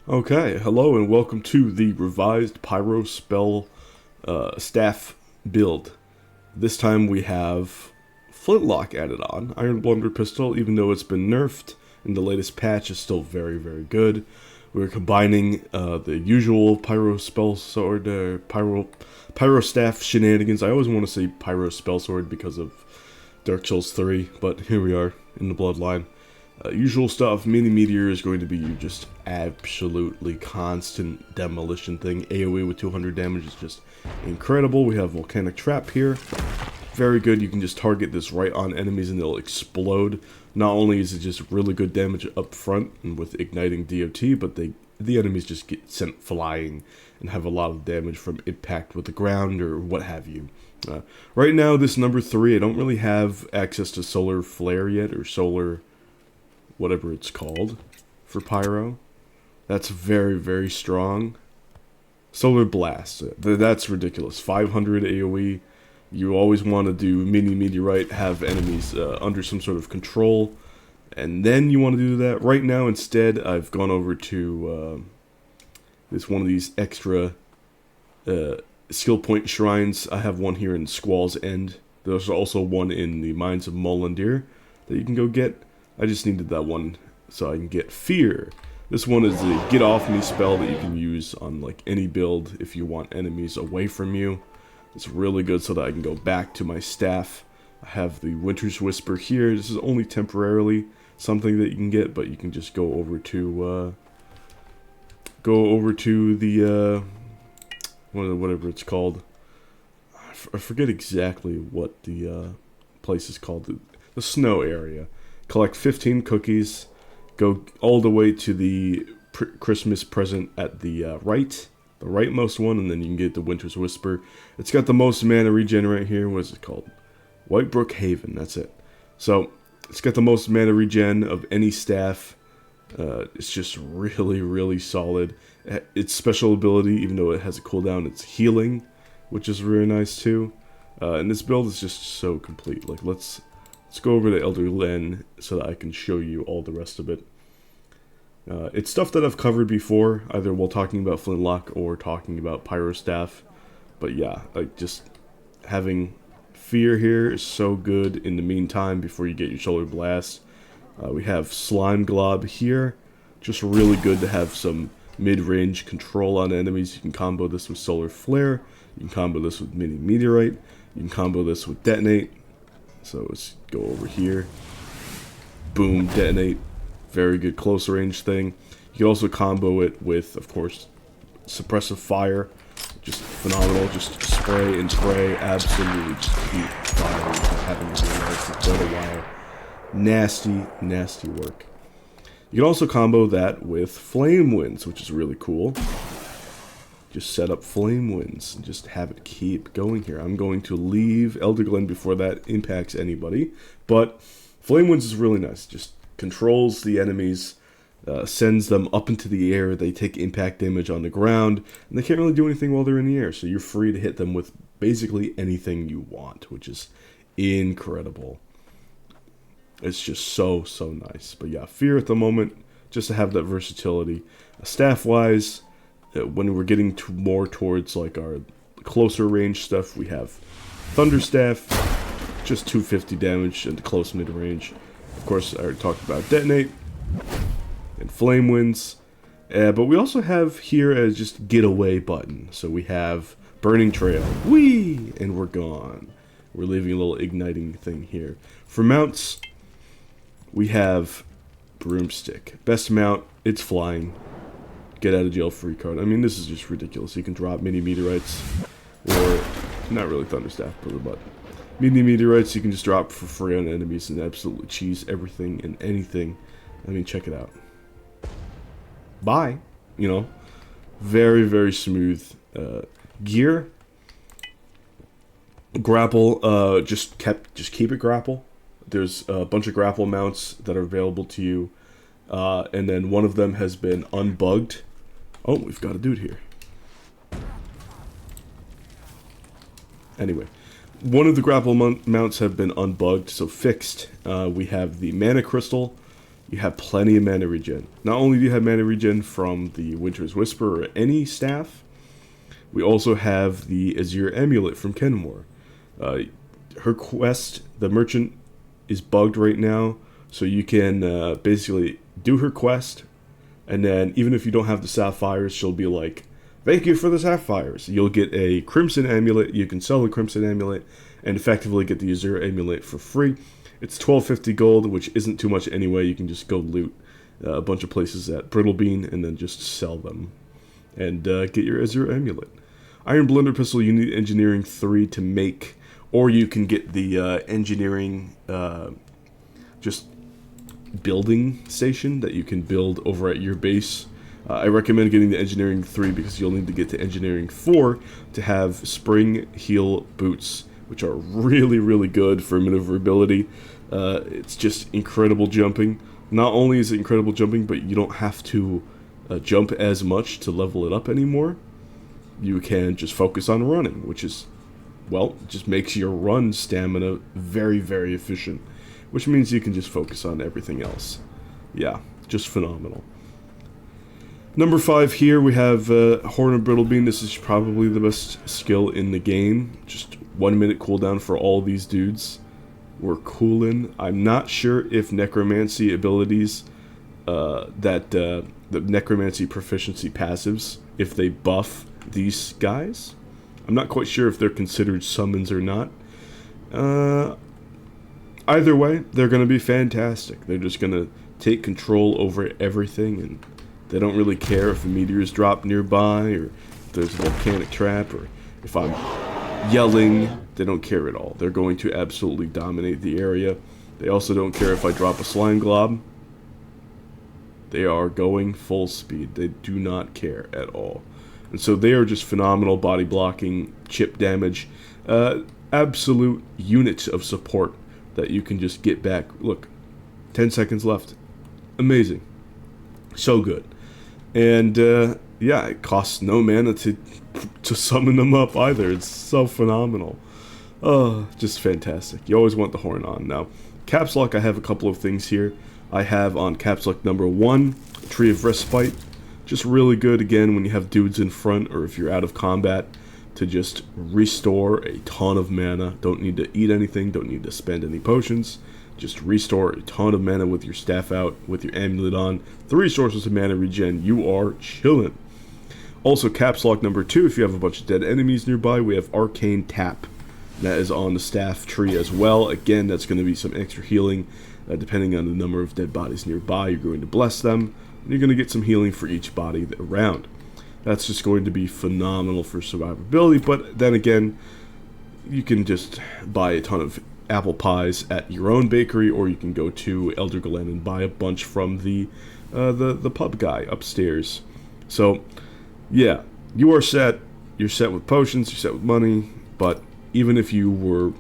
Okay, hello and welcome to the revised Pyro spell staff build. This time we have Flintlock added on. Iron Blunder Pistol, even though it's been nerfed in the latest patch, is still very, very good. We're combining the usual Pyro spell sword, Pyro staff shenanigans. I always want to say Pyro spell sword because of Dark Souls 3, but here we are in the Bloodline. Usual stuff. Mini Meteor is going to be just absolutely constant demolition thing. AoE with 200 damage is just incredible. We have Volcanic Trap here. Very good. You can just target this right on enemies and they'll explode. Not only is it just really good damage up front and with igniting DOT, but the enemies just get sent flying and have a lot of damage from impact with the ground or what have you. Right now, this number 3, I don't really have access to Solar Flare yet, or Solar whatever it's called for Pyro. That's very, very strong. Solar Blast, that's ridiculous. 500 AoE. You always want to do Mini Meteorite, have enemies under some sort of control, and then you want to do that. Right now, instead, I've gone over to this one of these extra skill point shrines. I have one here in Squall's End. There's also one in the Mines of Molandir that you can go get. I just needed that one so I can get Fear. This one is a get off me spell that you can use on like any build if you want enemies away from you. It's really good so that I can go back to my staff. I have the Winter's Whisper here. This is only temporarily something that you can get, but you can just go over to the whatever it's called. I forget exactly what the place is called. The snow area. Collect 15 cookies, go all the way to the Christmas present at the rightmost one, and then you can get the Winter's Whisper. It's got the most mana regen right here. What is it called? Whitebrook Haven, that's it. So, it's got the most mana regen of any staff. It's just really, really solid. Its special ability, even though it has a cooldown, it's healing, which is really nice too. And this build is just so complete. Like, Let's go over to Elder Len so that I can show you all the rest of it. It's stuff that I've covered before, either while talking about Flintlock or talking about Pyro Staff. But yeah, like just having Fear here is so good in the meantime before you get your Solar Blast. We have Slime Glob here. Just really good to have some mid-range control on enemies. You can combo this with Solar Flare. You can combo this with Mini Meteorite. You can combo this with Detonate. So let's go over here. Boom, Detonate. Very good close range thing. You can also combo it with, of course, Suppressive Fire. Just phenomenal. Just spray and spray. Absolutely just keep fire without having to realize for quite a while. Nasty, nasty work. You can also combo that with Flame Winds, which is really cool. Just set up Flame Winds and just have it keep going here. I'm going to leave Elder Glen before that impacts anybody. But Flame Winds is really nice. Just controls the enemies, sends them up into the air. They take impact damage on the ground, and they can't really do anything while they're in the air. So you're free to hit them with basically anything you want, which is incredible. It's just so, so nice. But yeah, Fear at the moment, just to have that versatility. Staff-wise, when we're getting more towards like our closer range stuff, we have Thunder Staff, just 250 damage into close mid range. Of course, I already talked about Detonate and Flame Winds, but we also have here as just Getaway button. So we have Burning Trail, whee, and we're gone. We're leaving a little igniting thing here. For mounts, we have Broomstick. Best mount, it's flying. Get out of jail free card. I mean, this is just ridiculous. You can drop Mini Meteorites, or not really Thunderstaff, but Mini Meteorites you can just drop for free on enemies and absolutely cheese everything and anything. I mean, check it out. Bye. You know, very, very smooth gear. Grapple. Just keep it grapple. There's a bunch of grapple mounts that are available to you, and then one of them has been unbugged. Oh, we've got a dude here. Anyway, one of the grapple mounts have been unbugged, so fixed. We have the Mana Crystal. you have plenty of mana regen. Not only do you have mana regen from the Winter's Whisper or any staff, we also have the Azure Amulet from Kenmore. Her quest, the merchant, is bugged right now, so you can basically do her quest, and then even if you don't have the sapphires, she'll be like, thank you for the sapphires. You'll get a Crimson Amulet, you can sell the Crimson Amulet, and effectively get the Azure Amulet for free. It's 1250 gold, which isn't too much anyway. You can just go loot a bunch of places at Brittlebean and then just sell them and get your Azure Amulet. Iron Blender Pistol, you need Engineering 3 to make, or you can get the Engineering just building station that you can build over at your base. I recommend getting the Engineering 3 because you'll need to get to Engineering 4 to have Spring Heel Boots, which are really, really good for maneuverability. It's just incredible jumping. Not only is it incredible jumping, but you don't have to jump as much to level it up anymore. You can just focus on running, which is, well, just makes your run stamina very, very efficient, which means you can just focus on everything else. Yeah, just phenomenal. Number 5 here, we have Horn of Brittlebean. This is probably the best skill in the game. Just 1 minute cooldown for all these dudes. We're coolin'. I'm not sure if necromancy abilities, the necromancy proficiency passives, if they buff these guys. I'm not quite sure if they're considered summons or not. Either way, they're going to be fantastic. They're just going to take control over everything, and they don't really care if a meteors drop nearby, or if there's a volcanic trap, or if I'm yelling. They don't care at all. They're going to absolutely dominate the area. They also don't care if I drop a slime glob. They are going full speed. They do not care at all. And so they are just phenomenal body blocking, chip damage, absolute units of support that you can just get back. Look, 10 seconds left. Amazing. So good. And yeah, it costs no mana to summon them up either. It's so phenomenal. Oh, just fantastic. You always want the horn on. Now, Caps Lock, I have a couple of things here. I have on Caps Lock number 1, Tree of Respite. Just really good, again, when you have dudes in front or if you're out of combat, to just restore a ton of mana. Don't need to eat anything, don't need to spend any potions. Just restore a ton of mana with your staff out, with your amulet on. 3 sources of mana regen. You are chillin'. Also, Caps Lock number 2, if you have a bunch of dead enemies nearby, we have Arcane Tap. That is on the staff tree as well. Again, that's going to be some extra healing. Depending on the number of dead bodies nearby, you're going to bless them. And you're going to get some healing for each body around. That's just going to be phenomenal for survivability. But then again, you can just buy a ton of apple pies at your own bakery, or you can go to Elder Glen and buy a bunch from the pub guy upstairs. So, yeah, you are set. You're set with potions, you're set with money, but even if you were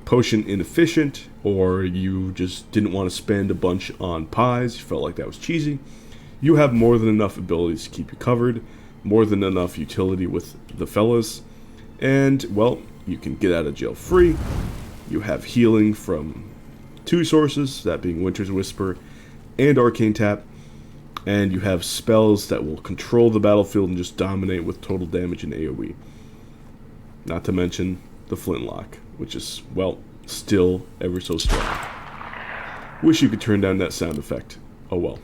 potion inefficient, or you just didn't want to spend a bunch on pies, you felt like that was cheesy, you have more than enough abilities to keep you covered, more than enough utility with the fellas, and, well, you can get out of jail free. You have healing from 2 sources, that being Winter's Whisper and Arcane Tap, and you have spells that will control the battlefield and just dominate with total damage and AoE. Not to mention the Flintlock, which is, well, still ever so strong. Wish you could turn down that sound effect. Oh well.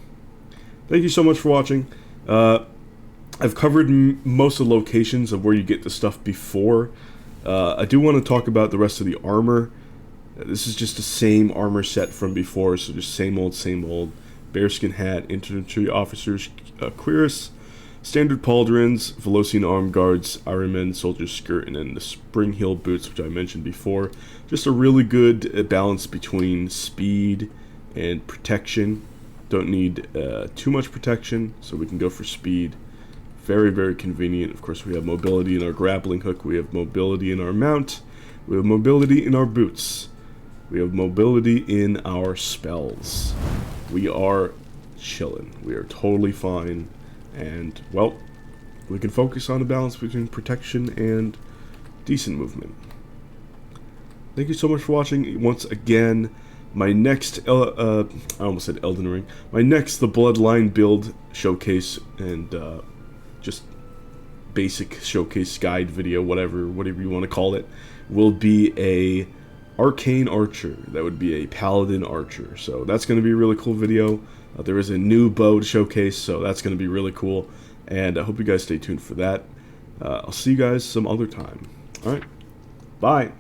Thank you so much for watching. I've covered most of the locations of where you get the stuff before. I do want to talk about the rest of the armor. This is just the same armor set from before, so just same old. Bearskin hat, infantry officers, cuirass, standard pauldrons, Velocian arm guards, Ironman soldier skirt, and then the spring heel boots, which I mentioned before. Just a really good balance between speed and protection. Don't need too much protection, so we can go for speed. Very, very convenient. Of course, we have mobility in our grappling hook. We have mobility in our mount. We have mobility in our boots. We have mobility in our spells. We are chillin'. We are totally fine. And, well, we can focus on a balance between protection and decent movement. Thank you so much for watching. Once again, my next, I almost said Elden Ring, my next The Bloodline build showcase and just basic showcase guide video, whatever you want to call it, will be a arcane archer. That would be a paladin archer. So that's going to be a really cool video. There is a new bow to showcase, so that's going to be really cool. And I hope you guys stay tuned for that. I'll see you guys some other time. Alright, bye.